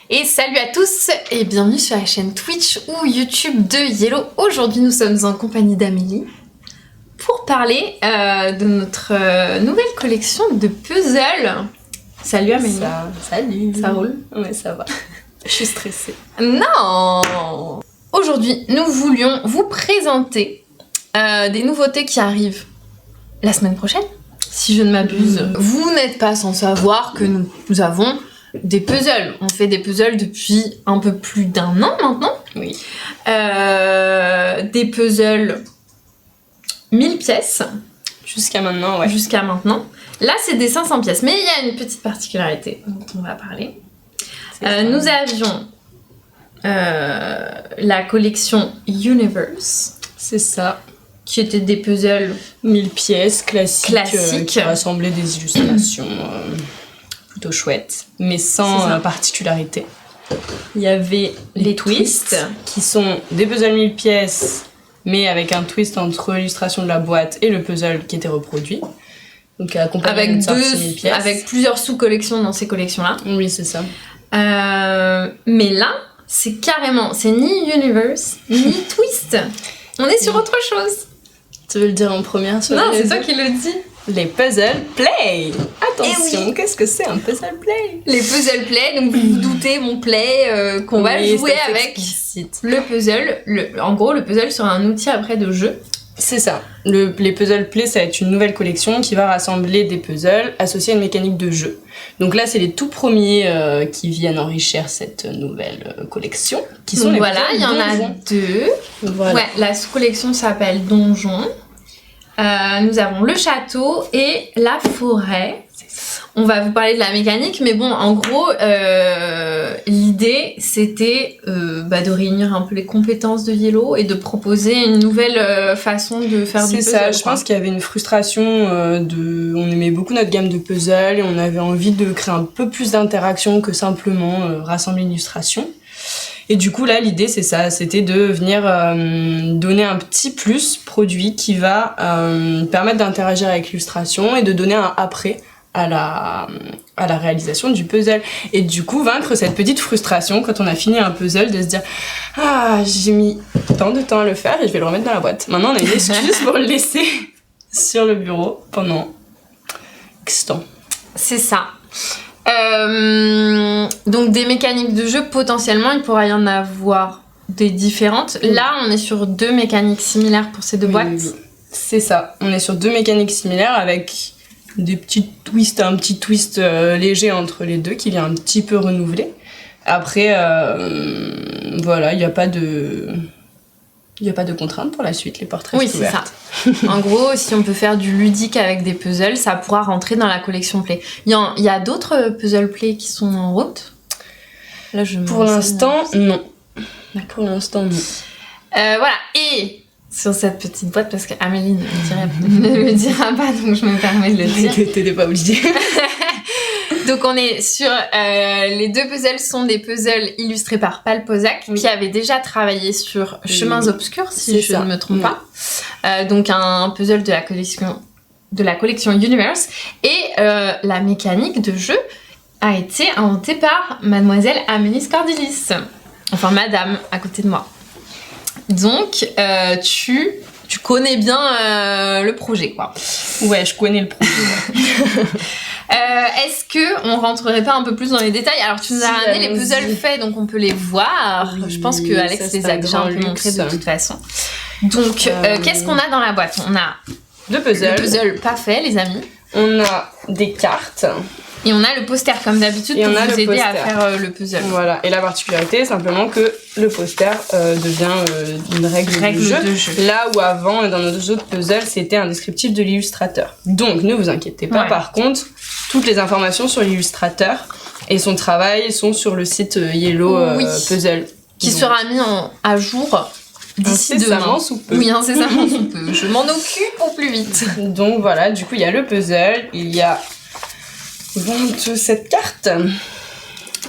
Et salut à tous et bienvenue sur la chaîne Twitch ou YouTube de Yellow. Aujourd'hui nous sommes en compagnie d'Amélie pour parler de notre nouvelle collection de puzzles. Salut Amélie. Salut. Ça roule? Ouais, ça va. Je suis stressée. Non. Aujourd'hui nous voulions vous présenter des nouveautés qui arrivent la semaine prochaine. Si je ne m'abuse, vous n'êtes pas sans savoir que nous avons des puzzles. On fait des puzzles depuis un peu plus d'un an maintenant. Oui. Des puzzles 1000 pièces. Jusqu'à maintenant, ouais. Jusqu'à maintenant. Là, c'est des 500 pièces. Mais il y a une petite particularité dont on va parler. Nous avions la collection Universe. C'est ça. Qui étaient des puzzles 1000 pièces classiques. Qui rassemblaient des illustrations plutôt chouettes, mais sans particularité. Il y avait les twists, qui sont des puzzles 1000 pièces, mais avec un twist entre l'illustration de la boîte et le puzzle qui était reproduit. Donc avec plusieurs sous-collections dans ces collections-là. Oui, c'est ça. Mais là, c'est ni Universe, ni Twist. On est sur autre chose. Tu veux le dire en première sur Non, les c'est toi qui le dis. Les puzzle play. Attention, qu'est-ce que c'est un puzzle play? Les puzzle play, donc vous vous doutez mon play qu'on va jouer avec le puzzle. En gros, le puzzle sera un outil après de jeu. C'est ça. Les puzzle play, ça va être une nouvelle collection qui va rassembler des puzzles associés à une mécanique de jeu. Donc là, c'est les tout premiers qui viennent enrichir cette nouvelle collection. Qui sont les voilà, il y en a deux. Voilà. Ouais, la sous-collection s'appelle Donjon. Nous avons le château et la forêt. On va vous parler de la mécanique, mais bon, en gros, l'idée, c'était de réunir un peu les compétences de Yellow et de proposer une nouvelle façon de faire du puzzle. C'est ça, je pense qu'il y avait une frustration On aimait beaucoup notre gamme de puzzles et on avait envie de créer un peu plus d'interaction que simplement rassembler une illustration. Et du coup, là, l'idée, c'est ça, c'était de venir donner un petit plus produit qui va permettre d'interagir avec l'illustration et de donner un après à la réalisation du puzzle. Et du coup, vaincre cette petite frustration quand on a fini un puzzle de se dire « Ah, j'ai mis tant de temps à le faire et je vais le remettre dans la boîte. » Maintenant, on a une excuse pour le laisser sur le bureau pendant X temps. C'est ça. Donc des mécaniques de jeu, potentiellement il pourra y en avoir des différentes. Là on est sur deux mécaniques similaires pour ces deux boîtes. Oui. C'est ça, on est sur deux mécaniques similaires avec des petits twists, un petit twist léger entre les deux qui vient un petit peu renouveler. Après voilà, il n'y a pas de contrainte pour la suite, les portraits restent ouverts. Oui, c'est ça. En gros, si on peut faire du ludique avec des puzzles, ça pourra rentrer dans la collection Play. Il y a d'autres puzzle Play qui sont en route? Là, pour l'instant, non. D'accord. Pour l'instant, non. Voilà, et sur cette petite boîte, parce qu'Amélie ne le dira pas, donc je me permets de le dire. T'étais pas obligée. Donc on est sur les deux puzzles sont des puzzles illustrés par Pal Pozak qui avait déjà travaillé sur Chemins Obscurs si je ne me trompe pas. Donc un puzzle de la collection Universe et la mécanique de jeu a été inventée par mademoiselle Amélie Scordilis. Enfin madame à côté de moi. Donc tu connais bien le projet quoi. Ouais, je connais le projet. Est-ce que on rentrerait pas un peu plus dans les détails? Alors tu nous as ramené les puzzles faits, donc on peut les voir. Oui, je pense que Alex les a déjà un peu montrés de toute façon. Donc qu'est-ce qu'on a dans la boîte? On a deux puzzles. Le puzzle pas fait, les amis. On a des cartes. Et on a le poster comme d'habitude pour vous aider à faire le puzzle. Voilà. Et la particularité, simplement que le poster devient une règle de jeu. Là où avant, dans nos autres puzzles, c'était un descriptif de l'illustrateur. Donc, ne vous inquiétez pas. Ouais. Par contre, toutes les informations sur l'illustrateur et son travail sont sur le site Yellow Puzzle. Qui sera mis à jour d'ici demain. Sous peu. Oui, incessamment sous peu. Je m'en occupe au plus vite. Donc voilà, du coup, il y a le puzzle, il y a 27 cartes.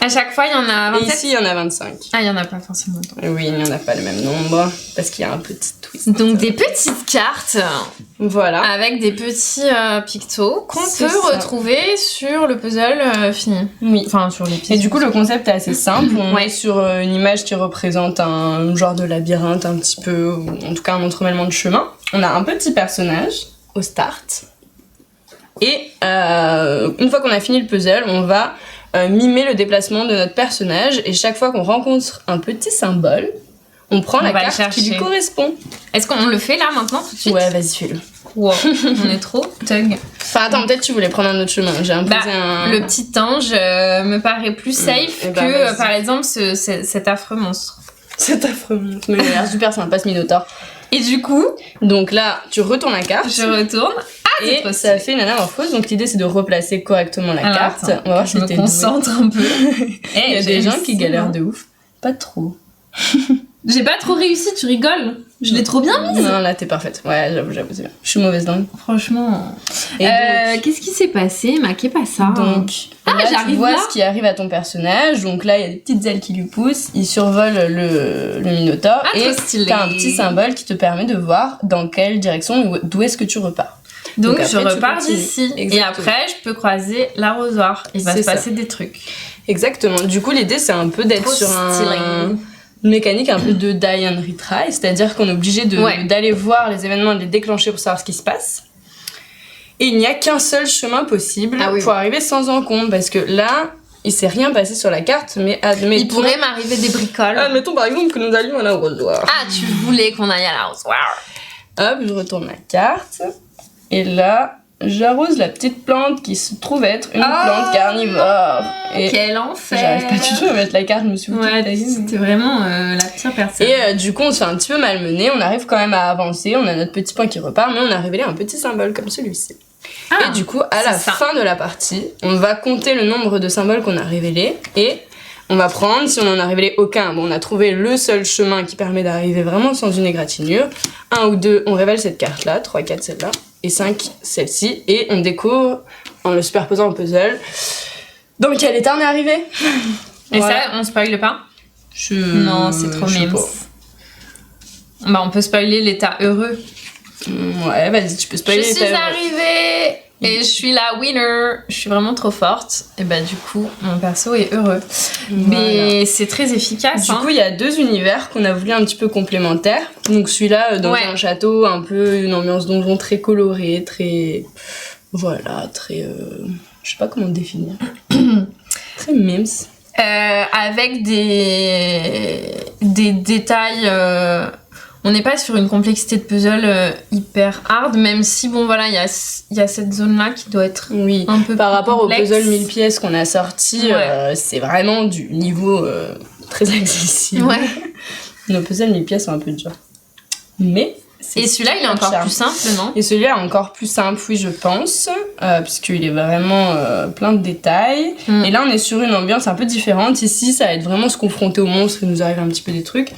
À chaque fois, il y en a 27. Et ici, il y en a 25. Ah, il y en a pas forcément. Et oui, il n'y en a pas le même nombre parce qu'il y a un petit twist. Donc des petites cartes. Voilà. Avec des petits pictos qu'on C'est peut ça. retrouver sur le puzzle fini. Oui. Enfin, sur les pièces. Et du coup, le concept est assez simple. On est sur une image qui représente un genre de labyrinthe un petit peu, ou en tout cas un entremêlement de chemin. On a un petit personnage au start. Et une fois qu'on a fini le puzzle, on va mimer le déplacement de notre personnage. Et chaque fois qu'on rencontre un petit symbole, on prend la carte qui lui correspond. Est-ce qu'on le fait là maintenant tout de suite? Ouais, vas-y, fais-le. Wow, on est trop thug. Enfin, attends, peut-être tu voulais prendre un autre chemin. J'ai imposé Le petit ange me paraît plus safe que par exemple cet affreux monstre. Cet affreux monstre. Mais il a l'air super sympa ce Minotaure. Et du coup, donc là, tu retournes la carte. Je retourne. Ah, et ça fait une anamorphose. Donc l'idée, c'est de replacer correctement la carte. Attends, on va voir si t'es douée. Je me concentre un peu. Il y a des gens qui galèrent de ouf. Pas trop. J'ai pas trop réussi, tu rigoles. Je l'ai trop bien mise. Non, là, t'es parfaite. Ouais, j'avoue, c'est bien. Je suis mauvaise langue. Franchement. Et qu'est-ce qui s'est passé, Ma, qu'est pas ça? Donc, là, tu vois ce qui arrive à ton personnage. Donc là, il y a des petites ailes qui lui poussent. Il survole le Minotaure. Et t'as un petit symbole qui te permet de voir dans quelle direction, d'où est-ce que tu repars. Donc je repars d'ici. Et après, je peux croiser l'arrosoir. Il va se passer des trucs. Exactement. Du coup, l'idée, c'est un peu d'être sur une mécanique un peu de die and retry. C'est-à-dire qu'on est obligé d'aller voir les événements, de les déclencher pour savoir ce qui se passe. Et il n'y a qu'un seul chemin possible pour arriver sans encombre. Parce que là, il s'est rien passé sur la carte, mais admettons... Il pourrait m'arriver des bricoles. Admettons par exemple que nous allions à l'arrosoir. Ah, tu voulais qu'on aille à l'arrosoir. Hop, je retourne la carte. Et là, j'arrose la petite plante qui se trouve être une plante carnivore. Et quel enfer! J'arrive pas du tout à mettre la carte, je me suis dit. Ouais, c'était vraiment la pire personne. Et du coup, on se fait un petit peu malmener. On arrive quand même à avancer. On a notre petit point qui repart, mais on a révélé un petit symbole comme celui-ci. Et du coup, à la fin de la partie, on va compter le nombre de symboles qu'on a révélés. Et on va prendre, si on en a révélé aucun, bon, on a trouvé le seul chemin qui permet d'arriver vraiment sans une égratignure. 1 ou 2, on révèle cette carte-là. 3, 4, celle-là. Et 5, celle-ci. Et on découvre, en le superposant au puzzle, dans quel état on est arrivé. Et ça, on spoile pas? Non, c'est trop mimes. Bah, on peut spoiler l'état heureux. Ouais, vas-y, tu peux spoiler l'état heureux. Je suis arrivée et je suis la winner. Je suis vraiment trop forte. Et bah, du coup, mon perso est heureux. Mais c'est très efficace. Du coup, il y a 2 univers qu'on a voulu un petit peu complémentaires. Donc celui-là, dans un château, un peu une ambiance donjon très colorée, très... Voilà, très... je sais pas comment le définir. Très mimes. Avec des détails... On n'est pas sur une complexité de puzzle hyper hard, même si, bon, voilà, il y a cette zone-là qui doit être un peu par rapport complexe. au puzzle 1000 pièces qu'on a sorti, c'est vraiment du niveau très accessible. Ouais. Nos puzzles 1000 pièces sont un peu durs. Mais... Et celui-là, il est encore plus simple, non? Et celui-là est encore plus simple, oui, je pense, puisqu'il est vraiment plein de détails. Et là, on est sur une ambiance un peu différente. Ici, ça va être vraiment se confronter aux monstres, il nous arrive un petit peu des trucs.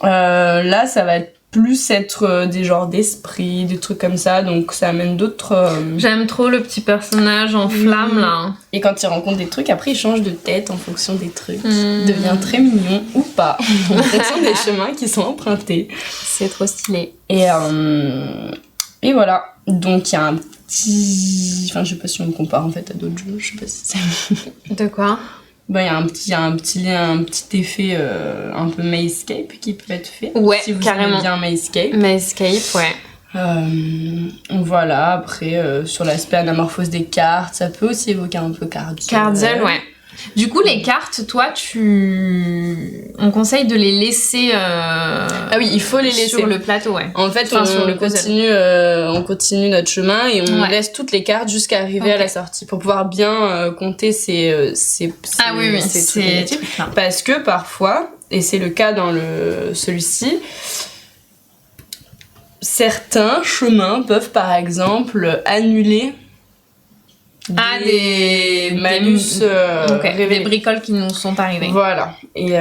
Là, ça va plus être des genres d'esprit, des trucs comme ça, donc ça amène d'autres... J'aime trop le petit personnage en flamme, là. Et quand il rencontre des trucs, après, il change de tête en fonction des trucs. Il devient très mignon, ou pas, en fonction des chemins qui sont empruntés. C'est trop stylé. Et voilà, donc il y a un petit... Enfin, je sais pas si on me compare, en fait, à d'autres jeux, je sais pas si c'est... De quoi? Bah, il y a un petit effet un peu Mazecape qui peut être fait. Ouais, si vous carrément. aimez bien Mazecape. Mazecape, ouais. Voilà, après, sur l'aspect anamorphose des cartes, ça peut aussi évoquer un peu Cardzel. Cardzel, ouais. Du coup, les cartes, toi, on conseille de les laisser ah oui, il faut les laisser sur le plateau, ouais. En fait, on continue notre chemin et on laisse toutes les cartes jusqu'à arriver à la sortie pour pouvoir bien compter ces trucs. Parce que parfois, et c'est le cas dans celui-ci, certains chemins peuvent par exemple annuler des malus des bricoles qui nous sont arrivées. Voilà. Et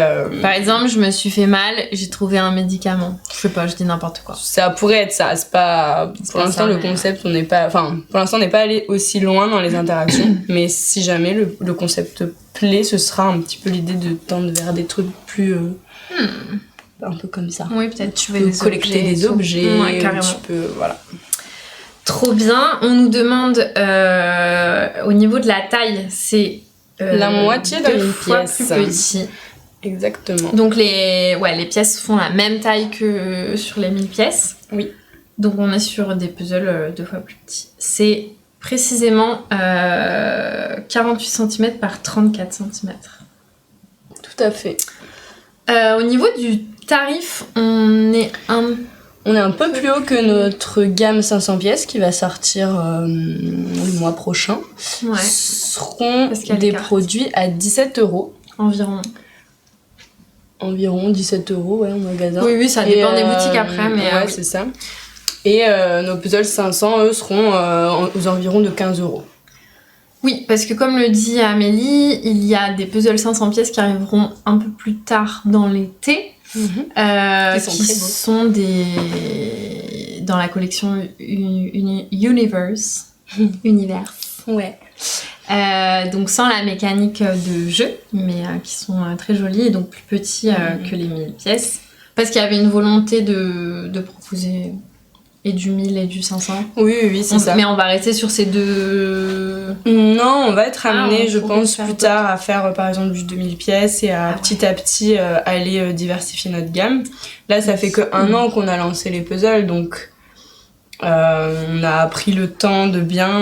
par exemple, je me suis fait mal, j'ai trouvé un médicament. Je sais pas, je dis n'importe quoi. Ça pourrait être ça. C'est pas. Pour l'instant, le concept, on n'est pas. Enfin, pour l'instant, on n'est pas allé aussi loin dans les interactions. Mais si jamais le concept plaît, ce sera un petit peu l'idée de tendre vers des trucs plus. Un peu comme ça. Oui, peut-être. Tu peux collecter des objets. Ouais, carrément. Tu peux. Voilà. Trop bien. On nous demande au niveau de la taille, c'est la moitié de 2 fois plus petit. Exactement. Donc les pièces font la même taille que sur les 1000 pièces. Oui. Donc on est sur des puzzles 2 fois plus petits. C'est précisément 48 cm par 34 cm. Tout à fait. Au niveau du tarif, on est un peu plus haut que notre gamme 500 pièces qui va sortir le mois prochain. Ouais. Seront des produits à 17 €. Environ 17 € en magasin. Oui, ça dépend des boutiques après. Mais ouais, c'est ça. Et nos puzzles 500, eux, seront aux environs de 15 €. Oui, parce que comme le dit Amélie, il y a des puzzles 500 pièces qui arriveront un peu plus tard dans l'été. Qui sont dans la collection Univers. Ouais. Donc sans la mécanique de jeu, mais qui sont très jolis et donc plus petits que les 1000 pièces. Parce qu'il y avait une volonté de proposer et du 1000 et du 500. Oui, c'est ça. Mais on va rester sur ces deux... Non, on va être amené, je pense, plus tard à faire par exemple du 2000 pièces et à petit aller diversifier notre gamme. Là, ça fait que 1 an qu'on a lancé les puzzles, donc on a pris le temps de bien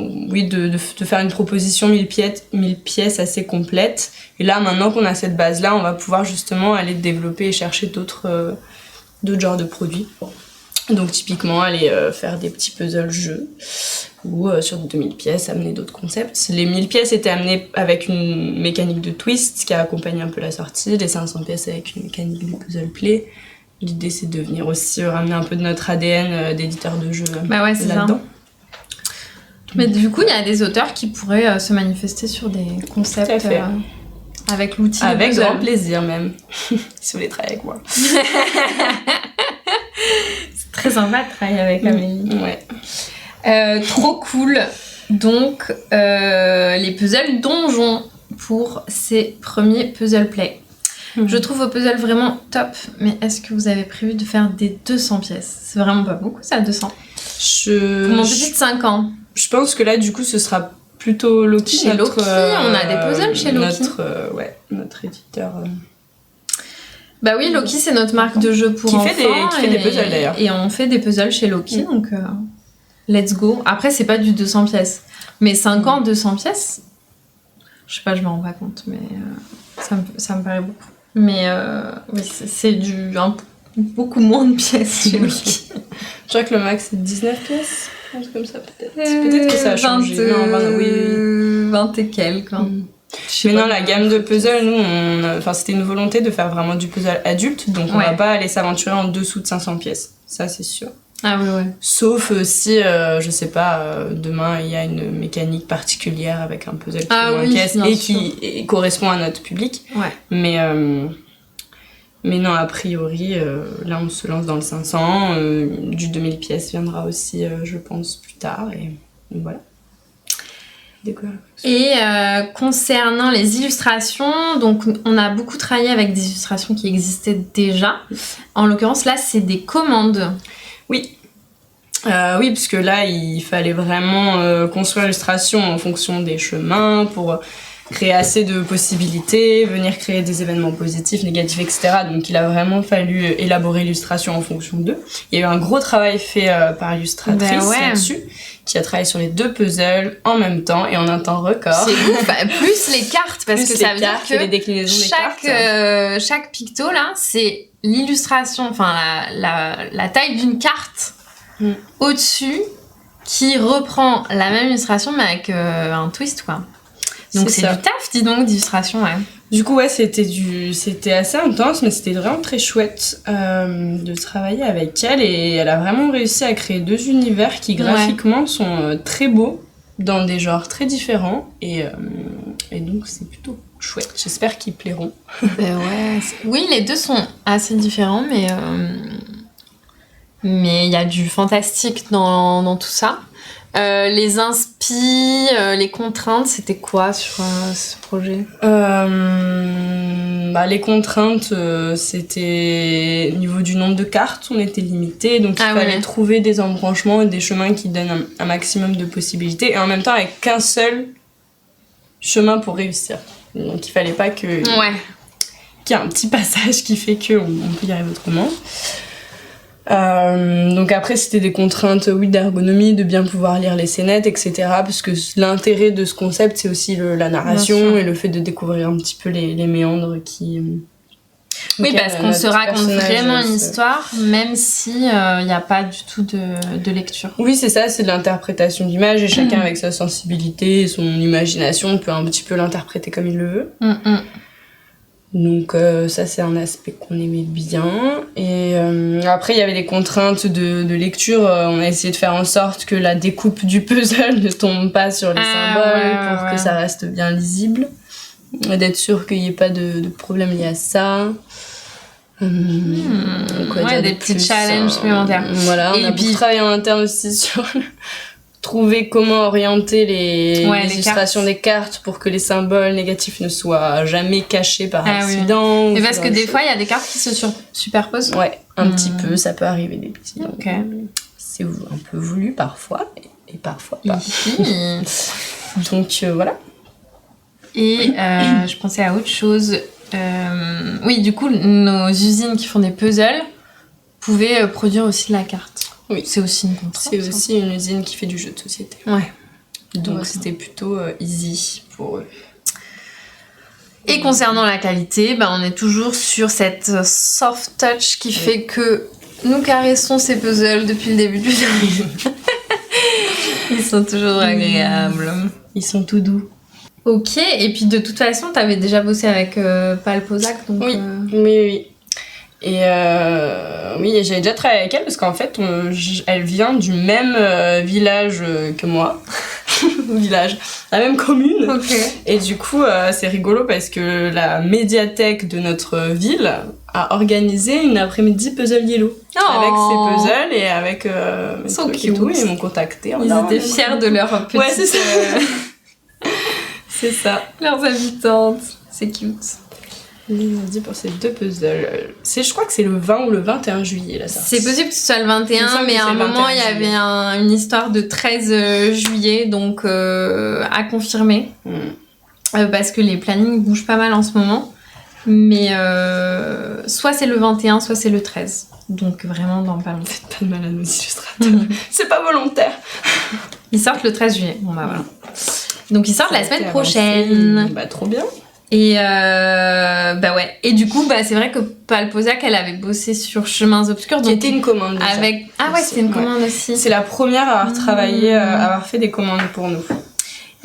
de faire une proposition 1000 pièces assez complète. Et là, maintenant qu'on a cette base-là, on va pouvoir justement aller développer et chercher d'autres genres de produits. Donc typiquement aller faire des petits puzzles jeux ou sur des 2000 pièces amener d'autres concepts. Les 1000 pièces étaient amenées avec une mécanique de twist qui a accompagné un peu la sortie, les 500 pièces avec une mécanique de puzzle play. L'idée c'est de venir aussi ramener un peu de notre ADN d'éditeur de jeux là-dedans. Mais du coup il y a des auteurs qui pourraient se manifester sur des concepts avec l'outil de avec puzzle. Grand plaisir même si vous voulez travailler avec moi. Très sympa de travailler avec Amélie. Ouais. Trop cool. Donc, les puzzles donjons pour ces premiers puzzle play. Je trouve vos puzzles vraiment top, mais est-ce que vous avez prévu de faire des 200 pièces ? C'est vraiment pas beaucoup ça, 200. Pour mon petit de 5 ans. Je pense que là, du coup, ce sera plutôt Loki. Chez Loki, on a des puzzles chez Loki. Notre éditeur... Bah oui, Loki c'est notre marque de jeu pour enfants. Qui fait des puzzles d'ailleurs. Et on fait des puzzles chez Loki, donc let's go. Après c'est pas du 200 pièces, mais 50, 200 pièces, je sais pas, je me rends pas compte, mais ça me paraît beaucoup. Mais oui, c'est beaucoup moins de pièces chez Loki. Je crois que le max c'est 19 pièces, un truc comme ça peut-être. Peut-être que ça a changé. 20 et quelques. Mais non, la gamme de puzzles, nous, c'était une volonté de faire vraiment du puzzle adulte, donc on va pas aller s'aventurer en dessous de 500 pièces, ça c'est sûr. Ah oui, ouais. Sauf si, je sais pas, demain il y a une mécanique particulière avec un puzzle qui est moins pièces et qui correspond à notre public. Ouais. Mais non, a priori, là on se lance dans le 500, du 2000 pièces viendra aussi, je pense, plus tard, et voilà. Et concernant les illustrations, donc on a beaucoup travaillé avec des illustrations qui existaient déjà. En l'occurrence, là, c'est des commandes. Oui. Oui, parce que là, il fallait vraiment construire l'illustration en fonction des chemins pour créer assez de possibilités, venir créer des événements positifs, négatifs, etc. Donc il a vraiment fallu élaborer l'illustration en fonction d'eux. Il y a eu un gros travail fait par illustratrice là-dessus, qui a travaillé sur les 2 puzzles en même temps et en un temps record. C'est ouf, plus les cartes, parce que ça veut dire que les déclinaisons des cartes. Chaque picto là, c'est l'illustration, enfin la taille d'une carte au-dessus qui reprend la même illustration mais avec un twist quoi. Donc c'est du taf, dis donc, d'illustration, ouais. Du coup, ouais, c'était assez intense, mais c'était vraiment très chouette de travailler avec elle. Et elle a vraiment réussi à créer 2 univers qui, graphiquement, sont très beaux. dans des genres très différents et donc c'est plutôt chouette. J'espère qu'ils plairont. Ouais. Oui, les deux sont assez différents, mais il y a du fantastique dans tout ça. Les inspi, les contraintes, c'était quoi sur ce projet ? Les contraintes, c'était au niveau du nombre de cartes, on était limité, donc il fallait trouver des embranchements et des chemins qui donnent un maximum de possibilités, et en même temps avec qu'un seul chemin pour réussir. Donc il fallait pas qu'il y ait un petit passage qui fait qu'on peut y arriver autrement. Donc après c'était des contraintes d'ergonomie, de bien pouvoir lire les scénettes, etc. Parce que l'intérêt de ce concept c'est aussi la narration et le fait de découvrir un petit peu les méandres qui... Oui, parce qu'on se raconte vraiment une histoire, même si il n'y a pas du tout de lecture. Oui, c'est ça, c'est de l'interprétation d'images et chacun avec sa sensibilité et son imagination peut un petit peu l'interpréter comme il le veut. Donc ça c'est un aspect qu'on aimait bien et après il y avait des contraintes de lecture, on a essayé de faire en sorte que la découpe du puzzle ne tombe pas sur les symboles pour que ça reste bien lisible, d'être sûr qu'il n'y ait pas de problème lié à ça. Des petits challenges supplémentaires. Voilà, on a beaucoup travaillé en interne aussi sur trouver comment orienter les illustrations des cartes pour que les symboles négatifs ne soient jamais cachés par accident. Mais parce que des fois, il y a des cartes qui se superposent. Ouais, un petit peu, ça peut arriver des petits. C'est un peu voulu parfois, et parfois pas. Donc voilà. Et je pensais à autre chose. Oui, du coup, nos usines qui font des puzzles pouvaient produire aussi de la carte. Oui, c'est aussi une contrainte. C'est aussi une usine qui fait du jeu de société. Ouais. Donc c'était plutôt easy pour eux. Et concernant la qualité, on est toujours sur cette soft touch qui fait que nous caressons ces puzzles depuis le début du film. Ils sont toujours agréables. Ils sont tout doux. Ok, et puis de toute façon, t'avais déjà bossé avec Pal Pozac, donc... Oui. Et j'avais déjà travaillé avec elle parce qu'en fait, elle vient du même village que moi. La même commune. Et du coup, c'est rigolo parce que la médiathèque de notre ville a organisé une après-midi puzzle yellow. Avec ses puzzles et avec mes trucs et tout. Et ils m'ont contacté. Ils étaient fiers de leur petite... Ouais, c'est ça. C'est ça. Leurs habitantes. C'est cute. Ils ont dit pour ces deux puzzles. Je crois que c'est le 20 ou le 21 juillet, là, ça. C'est possible que ce soit le 21, mais à un moment, il y avait une histoire de 13 juillet, donc à confirmer. Parce que les plannings bougent pas mal en ce moment. Mais soit c'est le 21, soit c'est le 13. Donc vraiment, dans pas longtemps. Faites pas de mal à nos illustrateurs. C'est pas volontaire. Ils sortent le 13 juillet. Bon, voilà. Donc ils sortent la semaine prochaine. Trop bien. Et et du coup c'est vrai que Pal Pozac elle avait bossé sur Chemins Obscurs qui était une commande déjà. C'était une commande aussi. C'est la première à avoir travaillé, à avoir fait des commandes pour nous.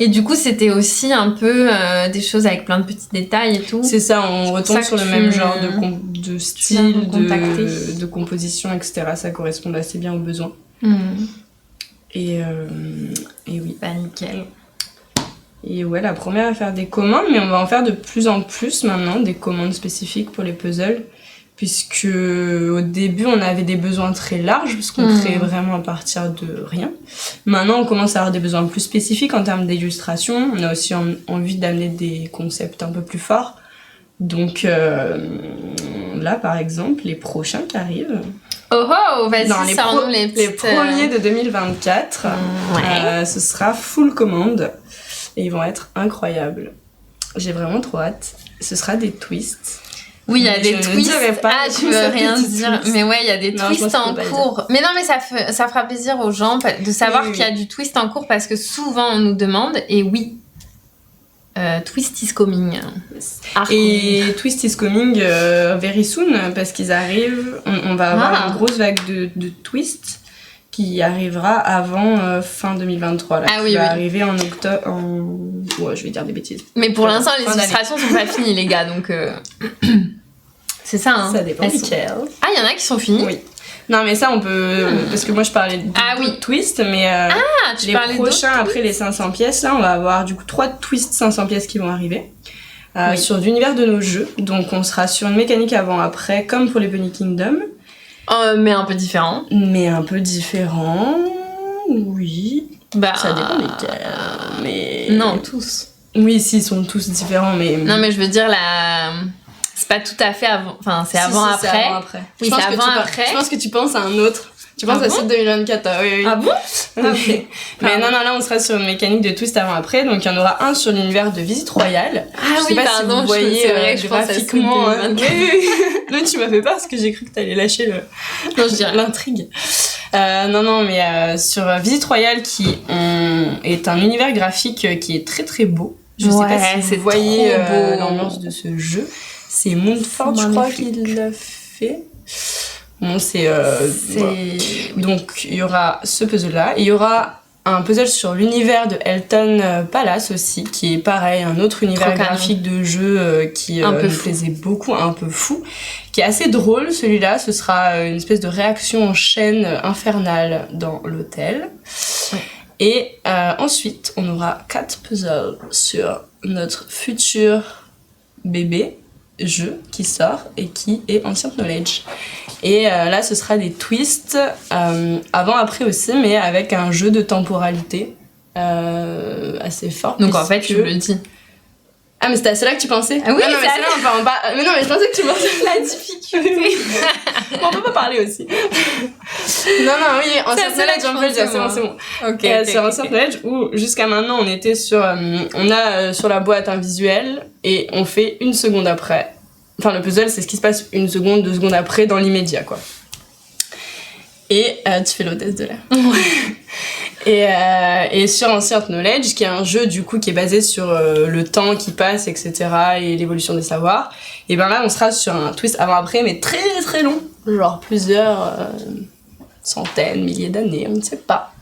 Et du coup c'était aussi un peu des choses avec plein de petits détails et tout. C'est ça, on retombe sur le même genre de style, de composition, etc. Ça correspond assez bien aux besoins. Et oui. Nickel. Et ouais, la première à faire des commandes, mais on va en faire de plus en plus maintenant, des commandes spécifiques pour les puzzles, puisque au début on avait des besoins très larges, parce qu'on créait vraiment à partir de rien. Maintenant on commence à avoir des besoins plus spécifiques en termes d'illustration, on a aussi envie d'amener des concepts un peu plus forts. Donc là par exemple, les prochains qui arrivent... Vas-y, sors-nous les premiers de 2024, ce sera full commande. Et ils vont être incroyables. J'ai vraiment trop hâte. Ce sera des twists. Oui, il y a des twists. Je veux rien dire. Mais ouais, il y a des twists en cours. Mais non, mais ça fera plaisir aux gens de savoir qu'il y a du twist en cours parce que souvent on nous demande. Et oui, twist is coming. Et twist is coming very soon parce qu'ils arrivent. On va avoir une grosse vague de twists qui arrivera avant fin 2023 là, qui va arriver en octobre je vais dire des bêtises. Mais pour l'instant les illustrations sont pas finies les gars donc c'est ça hein. Ça dépend. Il y en a qui sont finies. Oui. Non, mais ça, on peut... Parce que moi, je parlais de twists, mais les prochains, après les 500 pièces, là, on va avoir du coup 3 twists 500 pièces qui vont arriver. Sur l'univers de nos jeux. Donc, on sera sur une mécanique avant-après, comme pour les Bunny Kingdom. Mais un peu différent. Oui. Ça dépend desquels. Mais... Non, tous. Oui, si, ils sont tous différents, mais... Non, mais je veux dire, c'est pas tout à fait avant... Enfin, c'est avant-après. C'est avant-après. Oui, c'est avant-après. Je pense que tu penses à un autre. Tu penses à celui de 2024, oui. Ah bon? Okay. Mais non, là, on sera sur une mécanique de twist avant-après. Donc, il y en aura un sur l'univers de Visite Royale. Je sais pas si vous voyez c'est vrai que je pense graphiquement. Oui. Là, tu m'as fait peur parce que j'ai cru que t'allais lâcher l'intrigue. Non, mais sur Visite Royale, qui est un univers graphique qui est très très beau. Je sais pas si vous voyez l'ambiance de ce jeu. C'est Moonford, je crois, qui l'a fait. Bon, Donc, il y aura ce puzzle-là. Et il y aura un puzzle sur l'univers de Elton Palace aussi, qui est pareil, un autre univers graphique de jeu qui me plaisait beaucoup, un peu fou, qui est assez drôle, celui-là. Ce sera une espèce de réaction en chaîne infernale dans l'hôtel. Ouais. Et ensuite, on aura 4 puzzles sur notre futur bébé jeu qui sort et qui est Ancient Knowledge. Et là, ce sera des twists avant-après aussi, mais avec un jeu de temporalité assez fort. Donc en fait, tu le dis. Ah, mais c'était à cela que tu pensais? Ah oui, non, mais c'est là, enfin, mais non, mais je pensais que tu pensais la difficulté. Bon, on peut pas parler aussi. non, oui, Ancient Knowledge, on peut le dire, c'est bon. Ok. Sur Ancient Knowledge, où jusqu'à maintenant, on était sur... on a sur la boîte un visuel, et on fait une seconde après. Enfin, le puzzle, c'est ce qui se passe 1 seconde, 2 secondes après, dans l'immédiat, quoi. Et tu fais l'hôtesse de l'air. Et sur Ancient Knowledge, qui est un jeu du coup qui est basé sur le temps qui passe, etc. et l'évolution des savoirs, et ben là on sera sur un twist avant-après, mais très très long, genre plusieurs centaines, milliers d'années, on ne sait pas.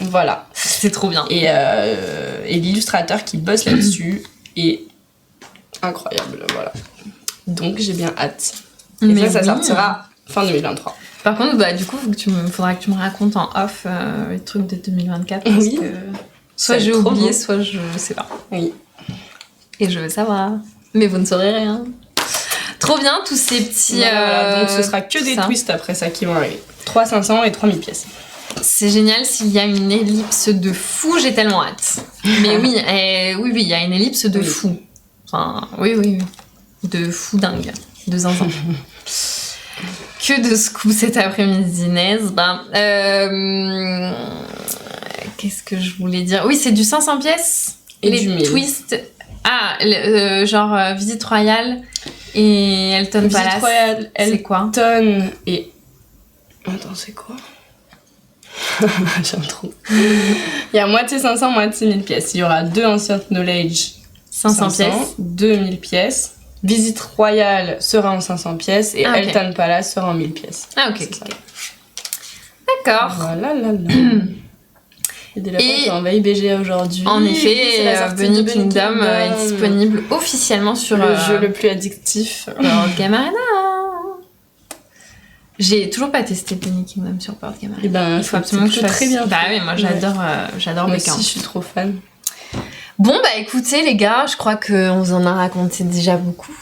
Voilà. C'est trop bien. Et l'illustrateur qui bosse là-dessus est incroyable, voilà. Donc j'ai bien hâte. Et ça sortira fin 2023. Par contre, du coup, faudra que tu me racontes en off les trucs de 2024. Parce que soit j'ai oublié, soit je sais pas. Oui. Et je veux savoir. Mais vous ne saurez rien. Trop bien, tous ces petits... donc ce sera que des twists après ça qui vont arriver. 3 500 et 3000 pièces. C'est génial, s'il y a une ellipse de fou, j'ai tellement hâte. Mais oui, il y a une ellipse de fou. Enfin, oui. De fou dingue. De zinzin. Que de scoop cet après-midi, Inès. Qu'est-ce que je voulais dire? Oui, c'est du 500 pièces. Et les du 1000. Twists. Genre Visite Royale et Elton Palace. Visite Royale, c'est quoi? Elton et... Attends, c'est quoi? J'ai un trou. Il y a moitié 500, moitié 1000 pièces. Il y aura 2 Ancient Knowledge 500 pièces. 2000 pièces. Visite Royale sera en 500 pièces et Elton Palace sera en 1000 pièces. Ah, ok. D'accord. Voilà. Il y a des lapins qui ont envahi BGA aujourd'hui. En effet, Bunny Kingdom est disponible officiellement sur le jeu le plus addictif. Board Game Arena. J'ai toujours pas testé Bunny Kingdom sur Board Game Arena. Et ben, il faut absolument que je fasse. Très bien. Bah oui, moi j'adore moi aussi, je suis trop fan. Bon, écoutez les gars, je crois qu'on vous en a raconté déjà beaucoup.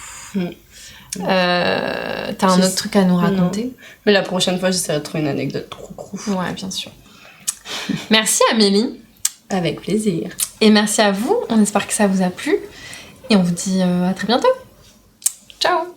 T'as un autre truc à nous raconter? Non. Mais la prochaine fois, j'essaierai de trouver une anecdote trop cool. Ouais, bien sûr. Merci Amélie. Avec plaisir. Et merci à vous, on espère que ça vous a plu. Et on vous dit à très bientôt. Ciao.